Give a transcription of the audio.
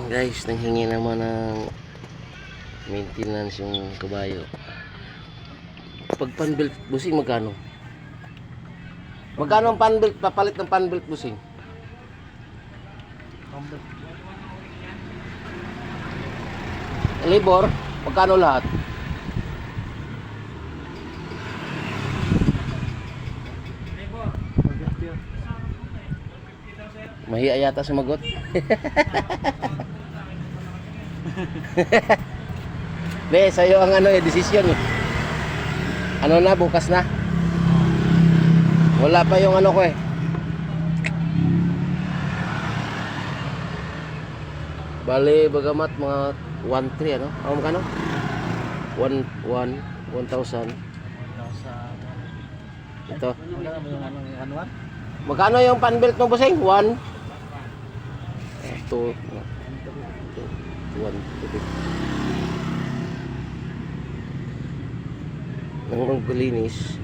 Guys, nanghingi naman ng maintenance yung kabayo. Pag panbelt busing, magkano? Magkano ang panbelt? Papalit ng panbelt busing? Labor, magkano lahat? Mahiya yata sumagot. Hindi, sa'yo ang desisyon eh. Ano na, bukas na. Wala pa yung ko eh. Bali, bagamat mga 1,300 ano? Ano magkano? 1,000. Ito. Magkano yung panbelt mo, bossing? 1 2 1 2 nang maglinis